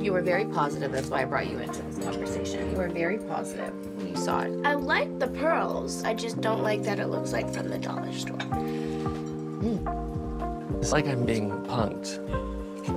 You were very positive. That's why I brought you into this conversation. You were very positive when you saw it. I like the pearls. I just don't like that it looks like from the dollar store. It's like I'm being punked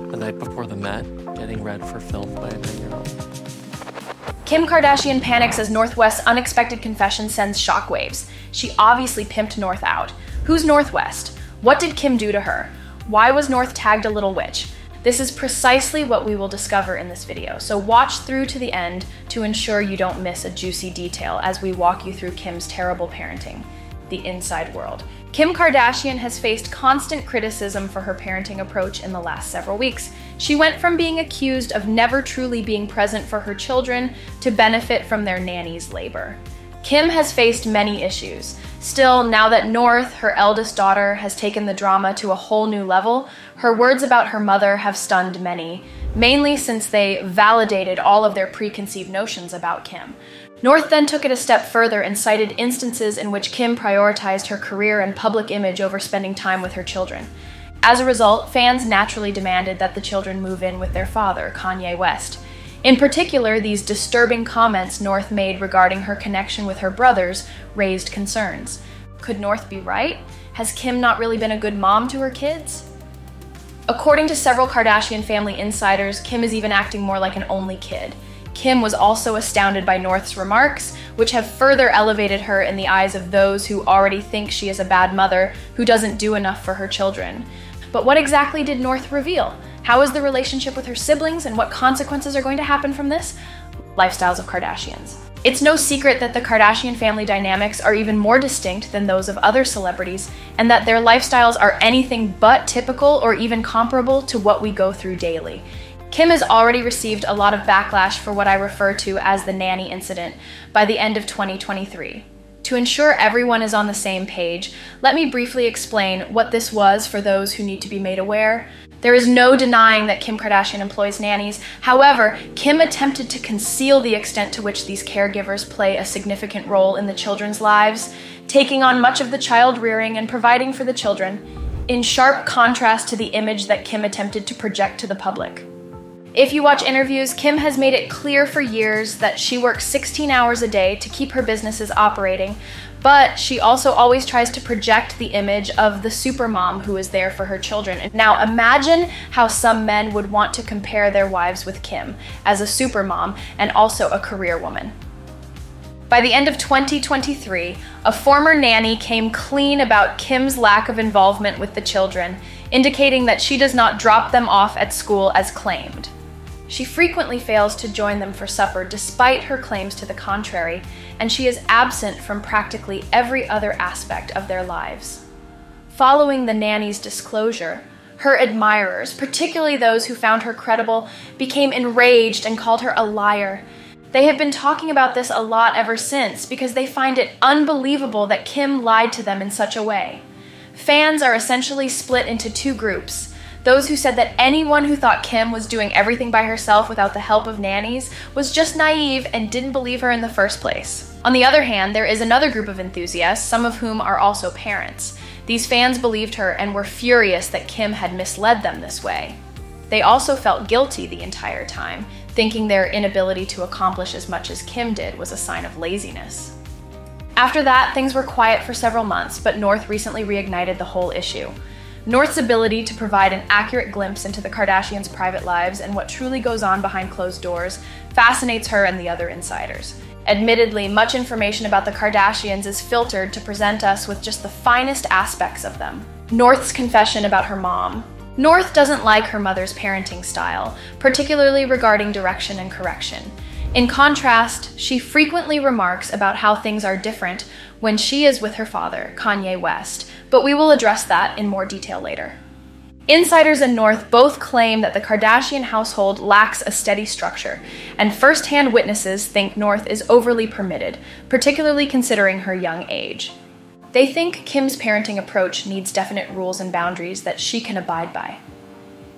the night before the Met, getting read for filth by a 9-year-old. Kim Kardashian panics as North West's unexpected confession sends shockwaves. She obviously pimped North out. Who's North West? What did Kim do to her? Why was North tagged a little witch? This is precisely what we will discover in this video, so watch through to the end to ensure you don't miss a juicy detail as we walk you through Kim's terrible parenting, the inside world. Kim Kardashian has faced constant criticism for her parenting approach in the last several weeks. She went from being accused of never truly being present for her children to benefit from their nanny's labor. Kim has faced many issues. Still, now that North, her eldest daughter, has taken the drama to a whole new level, her words about her mother have stunned many, mainly since they validated all of their preconceived notions about Kim. North then took it a step further and cited instances in which Kim prioritized her career and public image over spending time with her children. As a result, fans naturally demanded that the children move in with their father, Kanye West. In particular, these disturbing comments North made regarding her connection with her brothers raised concerns. Could North be right? Has Kim not really been a good mom to her kids? According to several Kardashian family insiders, Kim is even acting more like an only kid. Kim was also astounded by North's remarks, which have further elevated her in the eyes of those who already think she is a bad mother who doesn't do enough for her children. But what exactly did North reveal? How is the relationship with her siblings, and what consequences are going to happen from this? Lifestyles of Kardashians. It's no secret that the Kardashian family dynamics are even more distinct than those of other celebrities, and that their lifestyles are anything but typical or even comparable to what we go through daily. Kim has already received a lot of backlash for what I refer to as the nanny incident by the end of 2023. To ensure everyone is on the same page, let me briefly explain what this was for those who need to be made aware. There is no denying that Kim Kardashian employs nannies. However, Kim attempted to conceal the extent to which these caregivers play a significant role in the children's lives, taking on much of the child rearing and providing for the children, in sharp contrast to the image that Kim attempted to project to the public. If you watch interviews, Kim has made it clear for years that she works 16 hours a day to keep her businesses operating, but she also always tries to project the image of the supermom who is there for her children. Now imagine how some men would want to compare their wives with Kim as a supermom and also a career woman. By the end of 2023, a former nanny came clean about Kim's lack of involvement with the children, indicating that she does not drop them off at school as claimed. She frequently fails to join them for supper despite her claims to the contrary, and she is absent from practically every other aspect of their lives. Following the nanny's disclosure, her admirers, particularly those who found her credible, became enraged and called her a liar. They have been talking about this a lot ever since because they find it unbelievable that Kim lied to them in such a way. Fans are essentially split into two groups. Those who said that anyone who thought Kim was doing everything by herself without the help of nannies was just naive and didn't believe her in the first place. On the other hand, there is another group of enthusiasts, some of whom are also parents. These fans believed her and were furious that Kim had misled them this way. They also felt guilty the entire time, thinking their inability to accomplish as much as Kim did was a sign of laziness. After that, things were quiet for several months, but North recently reignited the whole issue. North's ability to provide an accurate glimpse into the Kardashians' private lives and what truly goes on behind closed doors fascinates her and the other insiders. Admittedly, much information about the Kardashians is filtered to present us with just the finest aspects of them. North's confession about her mom. North doesn't like her mother's parenting style, particularly regarding direction and correction. In contrast, she frequently remarks about how things are different when she is with her father, Kanye West, but we will address that in more detail later. Insiders and North both claim that the Kardashian household lacks a steady structure, and first-hand witnesses think North is overly permitted, particularly considering her young age. They think Kim's parenting approach needs definite rules and boundaries that she can abide by.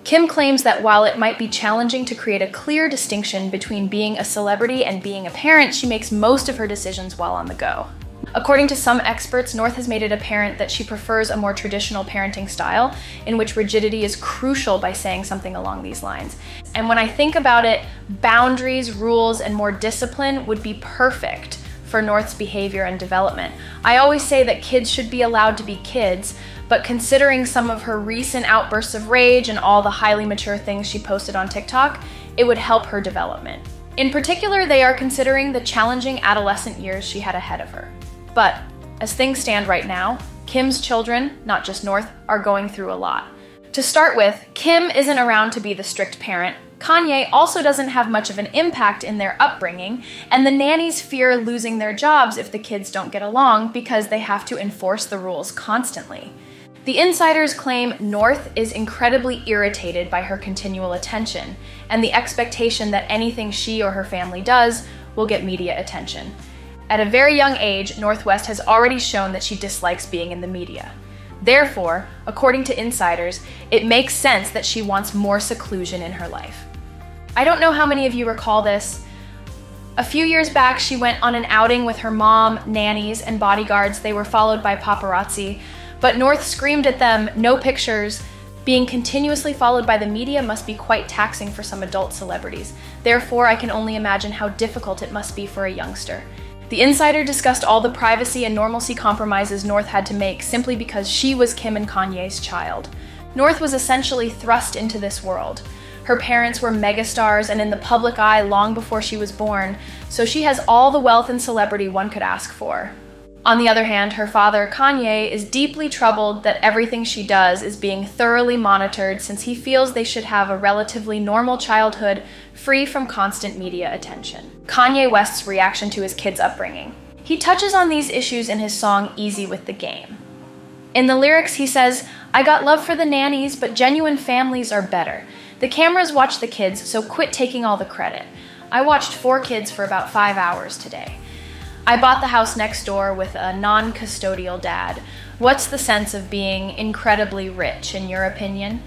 Kim claims that while it might be challenging to create a clear distinction between being a celebrity and being a parent, she makes most of her decisions while on the go. According to some experts, North has made it apparent that she prefers a more traditional parenting style in which rigidity is crucial by saying something along these lines. And when I think about it, boundaries, rules, and more discipline would be perfect for North's behavior and development. I always say that kids should be allowed to be kids, but considering some of her recent outbursts of rage and all the highly mature things she posted on TikTok, it would help her development. In particular, they are considering the challenging adolescent years she had ahead of her. But as things stand right now, Kim's children, not just North, are going through a lot. To start with, Kim isn't around to be the strict parent. Kanye also doesn't have much of an impact in their upbringing, and the nannies fear losing their jobs if the kids don't get along because they have to enforce the rules constantly. The insiders claim North is incredibly irritated by her continual attention and the expectation that anything she or her family does will get media attention. At a very young age, North West has already shown that she dislikes being in the media. Therefore, according to insiders, it makes sense that she wants more seclusion in her life. I don't know how many of you recall this. A few years back, she went on an outing with her mom, nannies, and bodyguards. They were followed by paparazzi, but North screamed at them, "No pictures." Being continuously followed by the media must be quite taxing for some adult celebrities. Therefore, I can only imagine how difficult it must be for a youngster. The insider discussed all the privacy and normalcy compromises North had to make simply because she was Kim and Kanye's child. North was essentially thrust into this world. Her parents were megastars and in the public eye long before she was born, so she has all the wealth and celebrity one could ask for. On the other hand, her father, Kanye, is deeply troubled that everything she does is being thoroughly monitored since he feels they should have a relatively normal childhood free from constant media attention. Kanye West's reaction to his kids' upbringing. He touches on these issues in his song Easy with the Game. In the lyrics, he says, "I got love for the nannies, but genuine families are better. The cameras watch the kids, so quit taking all the credit. I watched 4 kids for about 5 hours today. I bought the house next door with a non-custodial dad. What's the sense of being incredibly rich, in your opinion?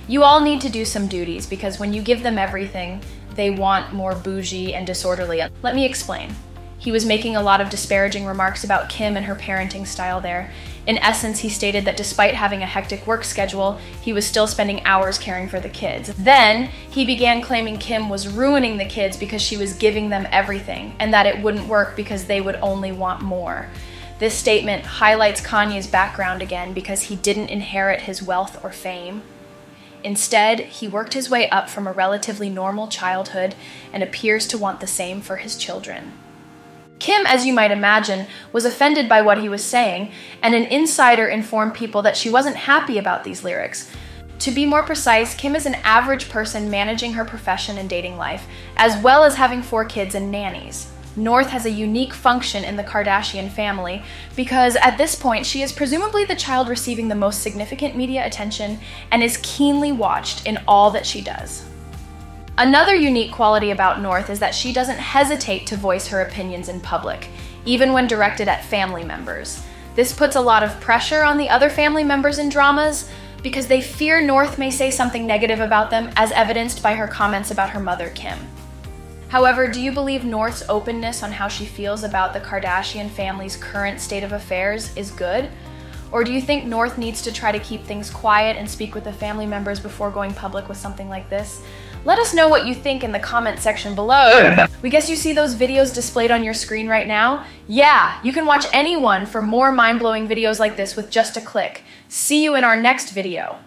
You all need to do some duties because when you give them everything, they want more bougie and disorderly." Let me explain. He was making a lot of disparaging remarks about Kim and her parenting style there. In essence, he stated that despite having a hectic work schedule, he was still spending hours caring for the kids. Then, he began claiming Kim was ruining the kids because she was giving them everything, and that it wouldn't work because they would only want more. This statement highlights Kanye's background again because he didn't inherit his wealth or fame. Instead, he worked his way up from a relatively normal childhood and appears to want the same for his children. Kim, as you might imagine, was offended by what he was saying, and an insider informed people that she wasn't happy about these lyrics. To be more precise, Kim is an average person managing her profession and dating life, as well as having 4 kids and nannies. North has a unique function in the Kardashian family because at this point she is presumably the child receiving the most significant media attention and is keenly watched in all that she does. Another unique quality about North is that she doesn't hesitate to voice her opinions in public, even when directed at family members. This puts a lot of pressure on the other family members in dramas because they fear North may say something negative about them, as evidenced by her comments about her mother, Kim. However, do you believe North's openness on how she feels about the Kardashian family's current state of affairs is good? Or do you think North needs to try to keep things quiet and speak with the family members before going public with something like this? Let us know what you think in the comment section below. We guess you see those videos displayed on your screen right now? Yeah, you can watch any one for more mind-blowing videos like this with just a click. See you in our next video.